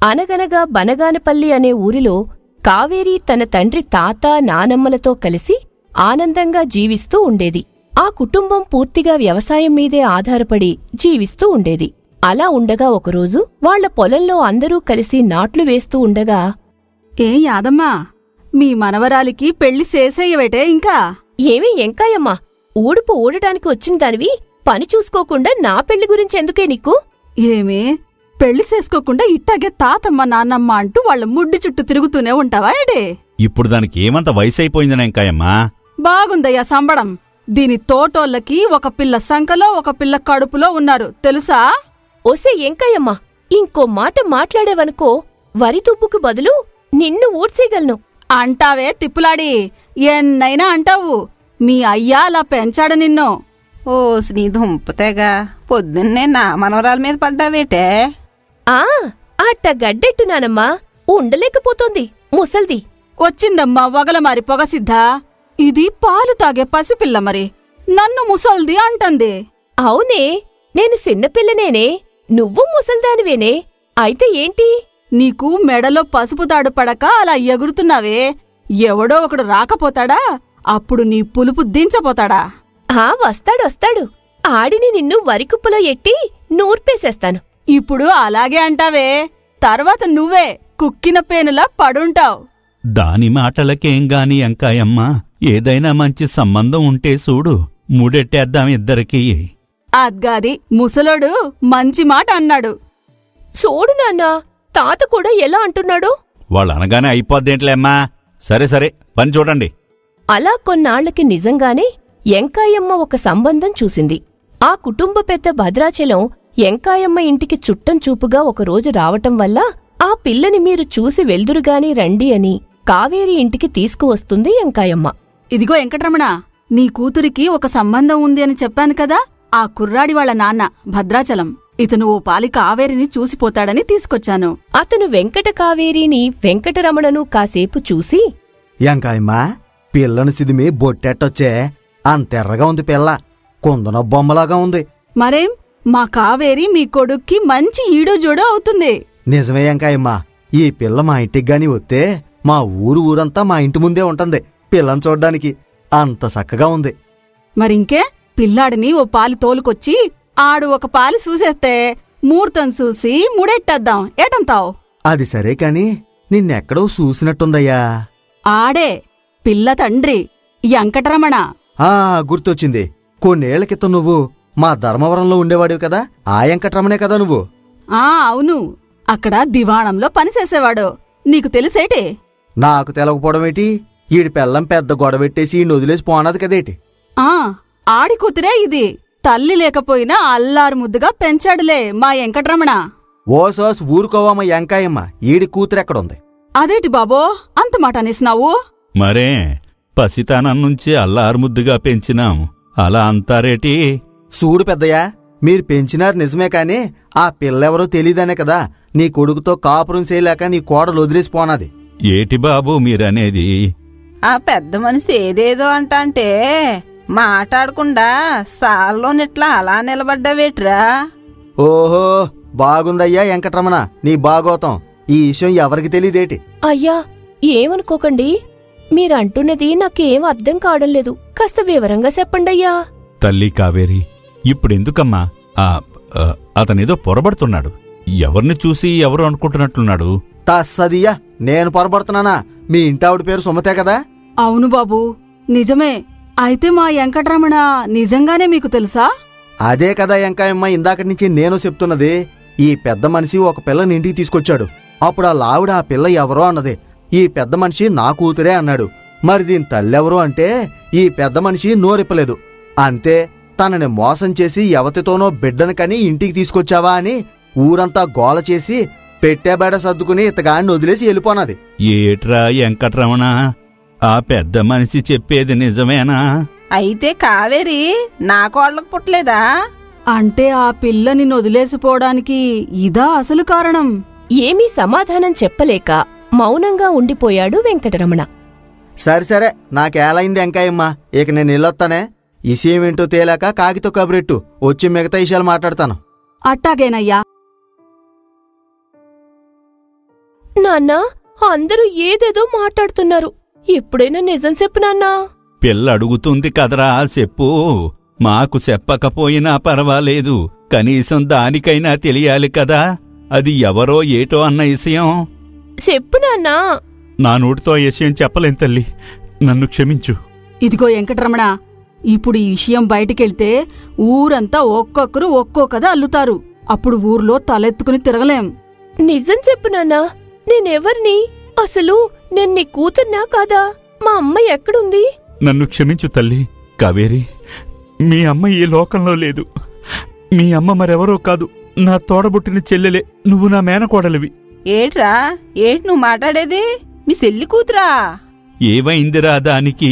అనగనగా బనగానపల్లి అనే ఊరిలో కావేరి తన తండ్రి తాత నానమ్మలతో కలిసి ఆనందంగా జీవిస్తూ ఉండేది. ఆ కుటుంబం పూర్తిగా వ్యవసాయం మీదే ఆధారపడి జీవిస్తూ ఉండేది. అలా ఉండగా ఒకరోజు వాళ్ల పొలంలో అందరూ కలిసి నాట్లు వేస్తూ ఉండగా, ఏ యాదమ్మా, మీ మనవరాలికి పెళ్లి చేసేయవేటే ఇంకా? ఏమీ ఎంకాయమ్మా, ఊడుపు ఊడటానికి వచ్చిందానివి పని చూసుకోకుండా నా పెళ్లి గురించెందుకే నీకు? ఏమే, పెళ్లి చేసుకోకుండా ఇట్టాగే తాతమ్మ నాన్నమ్మ అంటూ వాళ్ల ముడ్డి చుట్టూ తిరుగుతూనే ఉంటావా ఏడే? ఇప్పుడు దానికి ఏమంత వయసైపోయిందనే ఎంకాయమ్మా. బాగుందయ్యా సంబడం. దీని తోటోళ్ళకి ఒక పిల్ల సంకలో ఒక పిల్ల కడుపులో ఉన్నారు తెలుసా? ఒసే ఎంకాయమ్మా, ఇంకో మాట మాట్లాడేవనుకో వరి తుప్పుకు బదులు నిన్ను ఊడ్సేయగలను. అంటావే తిప్పులాడి, ఎన్నైనా అంటావు. మీ అయ్యా అలా పెంచాడు నిన్ను. ఓసి నీ దుంపతేగా, పొద్దున్నే నా మనవరాల మీద పడ్డావేటే? ఆ అట్ట గడ్డెట్టునానమ్మా, ఉండలేకపోతోంది ముసల్ది. వచ్చిందమ్మా వగలమారి పొగసిద్ధా. ఇది పాలు తాగే పసిపిల్ల మరి నన్ను ముసల్ది అంటంది. అవునే, నేను చిన్నపిల్లనేనే, నువ్వు ముసల్దానివేనే. అయితే ఏంటి? నీకు మెడలో పసుపు తాడు పడక అలా ఎగురుతున్నావే. ఎవడో ఒకడు రాకపోతాడా? అప్పుడు నీ పులుపు దించపోతాడా? వస్తాడొస్తాడు. ఆడిని నిన్ను వరికుప్పలో ఎట్టి నూర్పేసేస్తాను. ఇప్పుడు అలాగే అంటావే, తర్వాత నువ్వే కుక్కిన పేనులా పడుంటావు. దాని మాటలకేంగాని ఎంకాయమ్మా, ఏదైనా మంచి సంబంధం ఉంటే చూడు, మూడెట్టేద్దాం ఇద్దరికీ. అద్గాది, ముసలోడు మంచి మాట అన్నాడు. చూడు నాన్నా, తాత కూడా ఎలా అంటున్నాడు? వాళ్ళనగానే అయిపోద్దేంట్లేమ్మా. సరే సరే, పని చూడండి. అలా కొన్నాళ్లకి నిజంగానే ఎంకాయమ్మ ఒక సంబంధం చూసింది. ఆ కుటుంబ పెద్ద భద్రాచలం ఎంకాయమ్మ ఇంటికి చుట్టం చూపుగా ఒకరోజు రావటం వల్ల ఆ పిల్లని మీరు చూసి వెల్దురుగాని రండి అని కావేరి ఇంటికి తీసుకువస్తుంది ఎంకాయమ్మ. ఇదిగో వెంకటరమణ, నీ కూతురికి ఒక సంబంధం ఉంది అని చెప్పాను కదా. ఆ కుర్రాడి వాళ్ళ నాన్న భద్రాచలం. ఇతను ఓ పాలి కావేరిని చూసిపోతాడని తీసుకొచ్చాను. అతను వెంకట కావేరిని వెంకటరమణను కాసేపు చూసి, ఎంకాయమ్మా, పిల్లను సిదిమి బొట్టెట్టొచ్చే, అంతెర్రగా ఉంది పిల్ల, కుందన బొమ్మలాగా ఉంది. మరేం, మా కావేరి మీ కొడుక్కి మంచి ఈడో జోడో అవుతుంది. నిజమే ఎంకాయమ్మా, ఈ పిల్ల మా ఇంటికి వస్తే మా ఊరంతా మా ఇంటి ముందే ఉంటుంది పిల్లని చూడ్డానికి. అంత చక్కగా ఉంది. మరింకే, పిల్లాడిని ఓ పాలి తోలుకొచ్చి ఆడు ఒక పాలి చూసేస్తే ముహూర్తం చూసి ముడెట్టేద్దాం. ఏటంతావు? అది సరే కాని నిన్నెక్కడో చూసినట్టుందయ్యా. ఆడే పిల్ల తండ్రి వెంకటరమణ. గుర్తొచ్చింది. కొన్నేళ్ల క్రితం నువ్వు మా ధర్మవరంలో ఉండేవాడివి కదా, ఆ వెంకటరమణే కదా నువ్వు? అవును, అక్కడ దివాణంలో పనిచేసేవాడు. నీకు తెలిసేటే? నాకు తెలకపోవడమేటి? ఈడి పెళ్ళం పెద్ద గొడవెట్టేసి ఈ వదిలేసి పోనాది కదేటి? ఆడి కూతురే ఇది. తల్లి లేకపోయినా అల్లారు ముద్దుగా పెంచాడులే మా వెంకటరమణ. ఓసోస్ ఊరుకోవమ్మ ఎంకాయమ్మ, ఈడి కూతురెక్కడుంది? అదేటి బాబో అంత మాట అనేసినావు? మరే, పసితనం నుంచి అల్లారుముద్దుగా పెంచినాం, అలా అంతారేటి? సూడు పెద్దయ్యా, మీరు పెంచినారు నిజమే కాని ఆ పిల్లెవరో తెలీదనే కదా నీ కొడుకుతో కాపురం చేయలేక నీ కోడలు వదిలేసిపోనాది. ఏటి బాబు మీరనేది? ఆ పెద్ద మనిషి ఏదేదో అంటాంటే మాట్లాడకుండా సాల్లోనిట్లా అలా నిలబడ్డావేట్రా? ఓహో, బాగుందయ్యా వెంకటరమణ నీ బాగోతం. ఈ విషయం ఎవరికి తెలీదేటి? అయ్యా, ఏమనుకోకండి, మీరంటున్నది నాకేం అర్థం కావడం లేదు. కాస్త వివరంగా చెప్పండయ్యా. తల్లి కావేరి, ఇప్పుడెందుకమ్మా? అతనేదో పొరబడుతున్నాడు. ఎవరిని చూసి ఎవరు అనుకుంటున్నట్లున్నాడు? తస్సదియ్యా, నేను పొరబడుతున్నానా? మీ ఇంటావిడ పేరు సుమతే కదా? అవును బాబూ, నిజమే. అయితే మా వెంకటరమణ నిజంగానే మీకు తెలుసా? అదే కదా ఎంకాయమ్మ, ఇందాకటి నుంచి నేను చెప్తున్నది. ఈ పెద్ద మనిషి ఒక పిల్లని ఇంటికి తీసుకొచ్చాడు. అప్పుడు ఆ లావిడ ఆ పిల్ల ఎవరో అన్నది. ఈ పెద్ద మనిషి నా కూతురే అన్నాడు. మరి దీని తల్లెవరో అంటే ఈ పెద్ద మనిషి నోరిప్పలేదు. అంతే, తనని మోసం చేసి ఎవతితోనో బిడ్డను కని ఇంటికి తీసుకొచ్చావా అని ఊరంతా గోల చేసి పెట్టేబేడ సర్దుకుని ఇతగాన్ని వదిలేసి వెళ్ళిపోనాది. ఏట్రా వెంకటరమణ, ఆ పెద్ద మనిషి చెప్పేది నిజమేనా? అయితే కావేరి నా కోళ్ళకు పుట్టలేదా? అంటే ఆ పిల్లని వదిలేసిపోవడానికి ఇదా అసలు కారణం? ఏమీ సమాధానం చెప్పలేక మౌనంగా ఉండిపోయాడు వెంకటరమణ. సరే, నాకేలైంది ఎంకాయమ్మ, ఇక నేను వెళ్ళొత్తానే. ఇసేమేంటో తేలాక కాకితో కబురెట్టు, వచ్చి మిగతా విషయాలు మాట్లాడతాను. అట్టాగేనయ్యా. నాన్నా, అందరూ ఏదేదో మాట్లాడుతున్నారు. ఎప్పుడైనా నిజం చెప్పు నాన్నా. పిల్ల అడుగుతుంది కదరా, చెప్పు. మాకు చెప్పకపోయినా పర్వాలేదు, కనీసం దానికైనా తెలియాలి కదా. అది ఎవరో ఏటో అన్న విషయం. చెప్పు నాన్నా. నా నోటితో ఆ విషయం చెప్పలేం తల్లి, నన్ను క్షమించు. ఇదిగో వెంకటరమణ, ఇప్పుడు ఈ విషయం బయటికెళ్తే ఊరంతా ఒక్కొక్కరు ఒక్కో కథ అల్లుతారు. అప్పుడు ఊర్లో తలెత్తుకుని తిరగలేం. నిజం చెప్పు నాన్నా. నేనెవర్ని? అసలు నేను నీ కూతుర్నా కాదా? మా అమ్మ ఎక్కడుంది? నన్ను క్షమించు తల్లి. కావేరి, మీ అమ్మ ఈ లోకంలో లేదు. మీ అమ్మ మరెవరో కాదు, నా తోడబుట్టిన చెల్లెలే. నువ్వు నా మేనకోడలివి. ఏట్రా, ఏటి నువ్వు మాట్లాడేది? మీ చెల్లి కూతురా? ఏమైందిరా దానికి?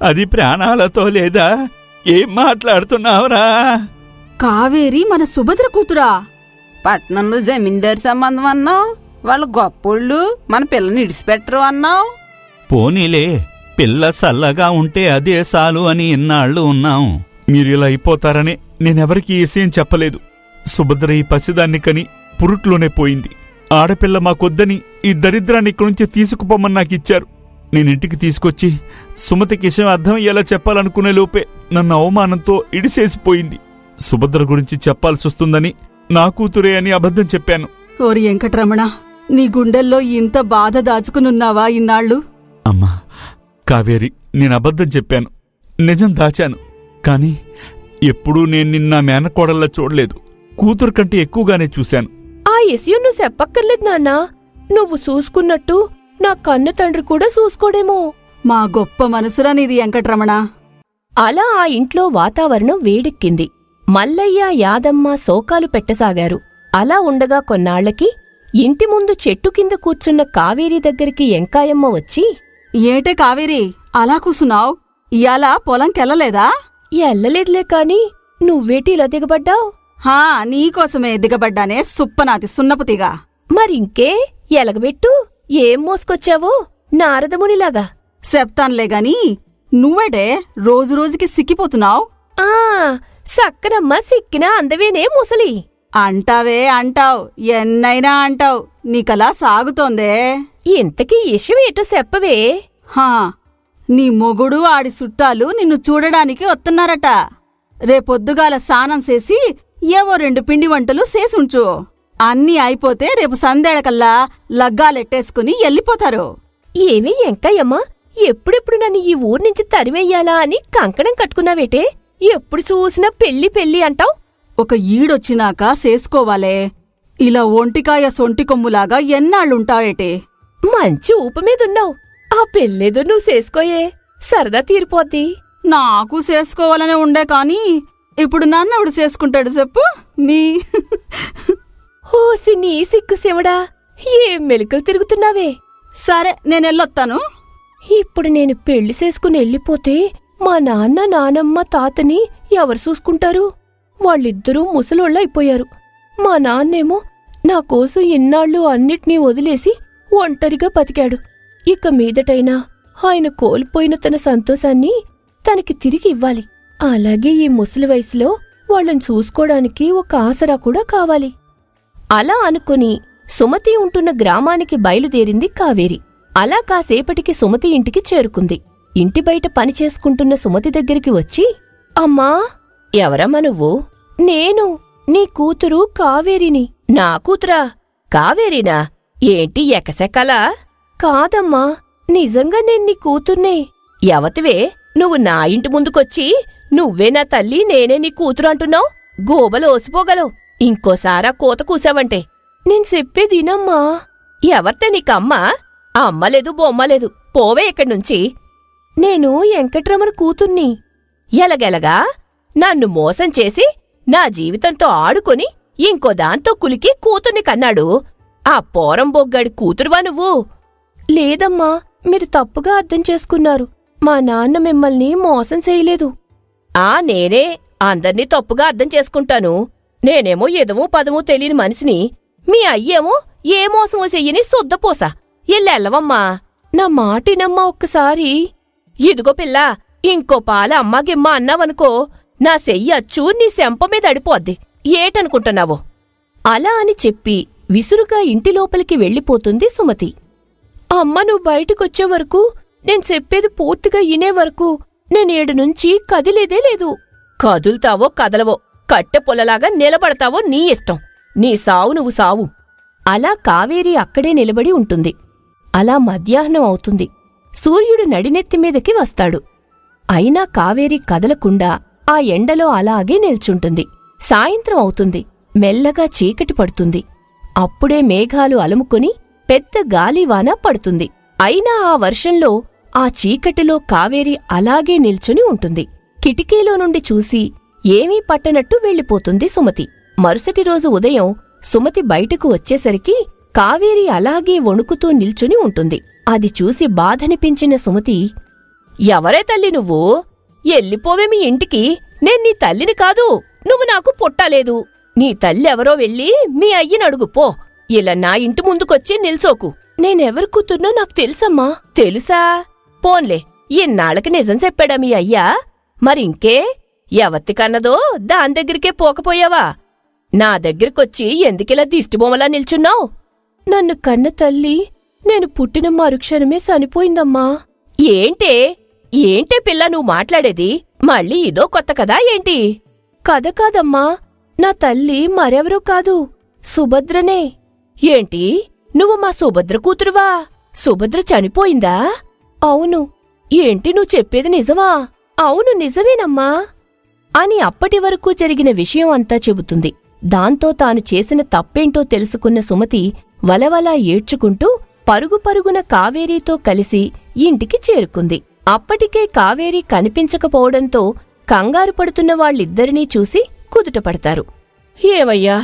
అది ప్రాణాలతో లేదా? ఏం మాట్లాడుతున్నావురా? కావేరి మన సుభద్ర కూతురా? పట్నంలో జమీందారు సంబంధం అన్నావు. వాళ్ళు గొప్పోళ్ళు, మన పిల్లని ఇడిచిపెట్టరు అన్నావు. పోనీలే, పిల్ల సల్లగా ఉంటే అదే చాలు అని ఇన్నాళ్ళు ఉన్నాం. మీరిలా అయిపోతారనే నేనెవరికీ ఈ విషయం చెప్పలేదు. సుభద్ర ఈ పసిదాన్ని కని పురుట్లోనే పోయింది. ఆడపిల్ల మాకొద్దని ఈ దరిద్రాన్ని ఇక్కడి నుంచి తీసుకుపోమని నాకిచ్చారు. నేనింటికి తీసుకొచ్చి సుమతికి విషయం అర్థమయ్యేలా చెప్పాలనుకునే లోపే నన్ను అవమానంతో ఇడిసేసిపోయింది. సుభద్ర గురించి చెప్పాల్సొస్తుందని నా కూతురే అని అబద్ధం చెప్పాను. ఓరి వెంకటరమణ, నీ గుండెల్లో ఇంత బాధ దాచుకునున్నావా ఇన్నాళ్ళు? అమ్మా కావేరి, నేను అబద్ధం చెప్పాను, నిజం దాచాను. కాని ఎప్పుడూ నేను నిన్న మేనకోడల్లా చూడలేదు. కూతురు కంటే ఎక్కువగానే చూశాను. ఆ విషయం నువ్వు చెప్పక్కర్లేదు నాన్నా. నువ్వు చూసుకున్నట్టు నా కన్న తండ్రి కూడా చూసుకోడేమో. మా గొప్ప మనసురా నీది వెంకటరమణ. అలా ఆ ఇంట్లో వాతావరణం వేడెక్కింది. మల్లయ్య, యాదమ్మ శోకాలు పెట్టసాగారు. అలా ఉండగా కొన్నాళ్లకి ఇంటి ముందు చెట్టు కింద కూర్చున్న కావేరి దగ్గరికి ఎంకాయమ్మ వచ్చి, ఏటే కావేరి, అలా కూసున్నావ్? ఇయాల పొలంకెళ్ళలేదా? ఎల్లలేదులే కాని నువ్వేటి ఇలా దిగబడ్డావ్? హా, నీకోసమే దిగబడ్డానే సుప్పనాతి సున్నపుతిగా. మరింకే ఎలగబెట్టు. ఏం మోసుకొచ్చావో నారదమునిలాగా. చెప్తాన్లేగాని నువ్వేటే రోజు రోజుకి సిక్కిపోతున్నావ్? ఆ సక్కనమ్మ సిక్కినా అందవేనే ముసలి. అంటావే అంటావ్, ఎన్నైనా అంటావ్. నీకలా సాగుతోందే. ఇంతకీ ఇషమేటో చెప్పవే. హా, నీ మొగుడు ఆడి చుట్టాలు నిన్ను చూడడానికి వస్తున్నారట. రేపొద్దుగాల స్నానం చేసి ఏవో 2 పిండి వంటలు చేసుంచు. అన్నీ అయిపోతే రేపు సందేడకల్లా లగ్గాలెట్టేసుకుని ఎల్లిపోతారు. ఏమీ ఎంకయ్యమ్మ, ఎప్పుడెప్పుడు నన్ను ఈ ఊర్నించి తరిమెయ్యాలా అని కంకణం కట్టుకున్నావేటే? ఎప్పుడు చూసినా పెళ్లి పెళ్లి అంటావ్. ఒక ఈడొచ్చినాక చేసుకోవాలే. ఇలా ఒంటికాయ సొంటి కొమ్ములాగా ఎన్నాళ్ళుంటావేటే? మంచి ఊపు మీదున్నావు. ఆ పెళ్ళేదో నువ్వు చేసుకోయే, సరదా తీరిపోద్ది. నాకు చేసుకోవాలనే ఉండే కాని ఇప్పుడు నన్నెవడు చేసుకుంటాడు చెప్పు? మీ హోసి నీ సిగ్గు శివడా, ఏం మెలికలు తిరుగుతున్నావే. సరే, నేనెళ్ళొత్తాను. ఇప్పుడు నేను పెళ్లి చేసుకుని వెళ్ళిపోతే మా నాన్న, నానమ్మ, తాతని ఎవరు చూసుకుంటారు? వాళ్ళిద్దరూ ముసలోళ్ళైపోయారు. మా నాన్నేమో నా కోసం ఇన్నాళ్ళు అన్నిటినీ వదిలేసి ఒంటరిగా బతికాడు. ఇక మీదటైనా ఆయన కోల్పోయిన తన సంతోషాన్ని తనకి తిరిగి ఇవ్వాలి. అలాగే ఈ ముసలి వయసులో వాళ్ళని చూసుకోవడానికి ఒక ఆసరా కూడా కావాలి. అలా అనుకుని సుమతి ఉంటున్న గ్రామానికి బయలుదేరింది కావేరి. అలా కాసేపటికి సుమతి ఇంటికి చేరుకుంది. ఇంటి బయట పనిచేసుకుంటున్న సుమతి దగ్గరికి వచ్చి, అమ్మా, ఎవరమ్మా నువ్వు? నేను నీ కూతురు కావేరిని. నా కూతురా? కావేరినా? ఏంటి ఎకసెక్కలా? కాదమ్మా, నిజంగా నేను నీ కూతుర్నే. ఎవతివే నువ్వు నా ఇంటి ముందుకొచ్చి నువ్వే నా తల్లి, నేనే నీ కూతురు అంటున్నావు? గోబలు ఓసిపోగలవు. ఇంకోసారా కోత కూసావంటే. నేను చెప్పేదినమ్మా. ఎవరితే నీకమ్మా? అమ్మలేదు బొమ్మలేదు, పోవే ఇక్కడ్నుంచి. నేను వెంకట్రమణ కూతుర్ని. ఎలగెలగా నన్ను మోసం చేసి నా జీవితంతో ఆడుకొని ఇంకో దాంతో కులికి కూతుర్ని కన్నాడు. ఆ పోరం బొగ్గాడి కూతురువా నువ్వు? లేదమ్మా, మీరు తప్పుగా అర్థం చేసుకున్నారు. మా నాన్న మిమ్మల్ని మోసం చేయలేదు. నేనే అందర్నీ తప్పుగా అర్థం చేసుకుంటాను. నేనేమో ఎదమూ పదమూ తెలియని మనిషిని. మీ అయ్యేమో ఏ మోసమో చెయ్యని శుద్ధపోసా. ఎల్లెల్లవమ్మా, నా మాటినమ్మా ఒక్కసారి. ఇదిగో పిల్ల, ఇంకో పాల అమ్మాగిమ్మ అన్నావనుకో, నా సెయ్యచ్చు నీ శంప మీద అడిపోద్ది. ఏటనుకుంటున్నావు? అలా అని చెప్పి విసురుగా ఇంటి లోపలికి వెళ్ళిపోతుంది సుమతి. అమ్మ, నువ్వు బయటికొచ్చే వరకు, నేను చెప్పేది పూర్తిగా ఇనే వరకు నేనేడు నుంచి కదిలేదే లేదు. కదులుతావో కదలవో, కట్టె పొలలాగా నిలబడతావో నీ ఇష్టం. నీ సావు నువ్వు సావు. అలా కావేరి అక్కడే నిలబడి ఉంటుంది. అలా మధ్యాహ్నం అవుతుంది. సూర్యుడు నడినెత్తిమీదకి వస్తాడు. అయినా కావేరి కదలకుండా ఆ ఎండలో అలాగే నిల్చుంటుంది. సాయంత్రం అవుతుంది. మెల్లగా చీకటి పడుతుంది. అప్పుడే మేఘాలు అలుముకొని పెద్ద గాలివాన పడుతుంది. అయినా ఆ వర్షంలో, ఆ చీకటిలో కావేరి అలాగే నిల్చుని ఉంటుంది. కిటికీలో నుండి చూసి ఏమీ పట్టనట్టు వెళ్ళిపోతుంది సుమతి. మరుసటి రోజు ఉదయం సుమతి బయటకు వచ్చేసరికి కావేరి అలాగే వణుకుతూ నిల్చుని ఉంటుంది. అది చూసి బాధనిపించిన సుమతి, ఎవరే తల్లి నువ్వు? ఎల్లిపోవే మీ ఇంటికి. నేను నీ తల్లిని కాదు. నువ్వు నాకు పుట్టలేదు. నీ తల్లెవరో వెళ్ళి మీ అయ్యనడుగు పో. ఇలా నా ఇంటి ముందుకొచ్చి నిల్చోకు. నేనెవరి కూతుర్నో నాకు తెలుసమ్మా. తెలుసా? పోన్లే, ఇన్నాళ్ళకి నిజం చెప్పాడా మీ అయ్యా? మరింకే, ఎవత్తి కన్నదో దాని దగ్గరికే పోకపోయావా? నా దగ్గరకొచ్చి ఎందుకిలా దిష్టిబొమ్మలా నిల్చున్నావు? నన్ను కన్న తల్లి నేను పుట్టిన మరుక్షణమే చనిపోయిందమ్మా. ఏంటే ఏంటే పిల్ల నువ్వు మాట్లాడేది? మళ్ళీ ఇదో కొత్త కదా ఏంటి? కథ కాదమ్మా, నా తల్లి మరెవరూ కాదు, సుభద్రనే. ఏంటి, నువ్వు మా సుభద్ర కూతురువా? సుభద్ర చనిపోయిందా? అవును. ఏంటి నువ్వు చెప్పేది నిజమా? అవును, నిజమేనమ్మా అని అప్పటివరకు జరిగిన విషయం అంతా చెబుతుంది. దాంతో తాను చేసిన తప్పేంటో తెలుసుకున్న సుమతి వలవలా ఏడ్చుకుంటూ పరుగు పరుగున కావేరీతో కలిసి ఇంటికి చేరుకుంది. అప్పటికే కావేరి కనిపించకపోవడంతో కంగారు పడుతున్న వాళ్ళిద్దరినీ చూసి కుదుటపడతారు. ఏమయ్యా,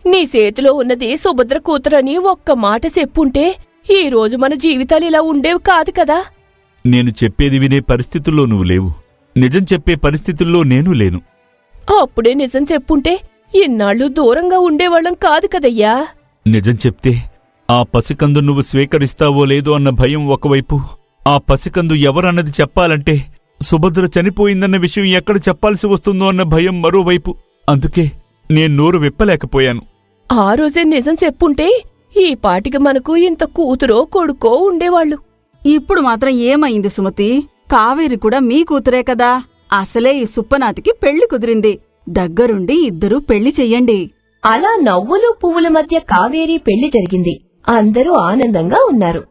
నీ చేతిలో ఉన్నది సుభద్ర కూతురని ఒక్క మాట చెప్పుంటే ఈరోజు మన జీవితాలిలా ఉండేవి కాదు కదా. నేను చెప్పేది వినే పరిస్థితుల్లో నువ్వు లేవు. నిజం చెప్పే పరిస్థితుల్లో నేను లేను. అప్పుడే నిజం చెప్పుంటే ఇన్నాళ్ళు దూరంగా ఉండేవాళ్ళం కాదు కదయ్యా. నిజం చెప్తే ఆ పసికందు నువ్వు స్వీకరిస్తావో లేదో అన్న భయం ఒకవైపు, ఆ పసికందు ఎవరన్నది చెప్పాలంటే సుభద్ర చనిపోయిందన్న విషయం ఎక్కడ చెప్పాల్సి వస్తుందో అన్న భయం మరోవైపు. అందుకే నేను నోరు విప్పలేకపోయాను. ఆ రోజే నిజం చెప్పుంటే ఈ పాటికి మనకు ఇంత కూతురో కొడుకో ఉండేవాళ్లు. ఇప్పుడు మాత్రం ఏమైంది సుమతి? కావేరి కూడా మీ కూతురే కదా. అసలే ఈ సుప్పనాతికి పెళ్లి కుదిరింది. దగ్గరుండి ఇద్దరూ పెళ్లి చెయ్యండి. అలా నవ్వులు పువ్వుల మధ్య కావేరి పెళ్లి జరిగింది. అందరూ ఆనందంగా ఉన్నారు.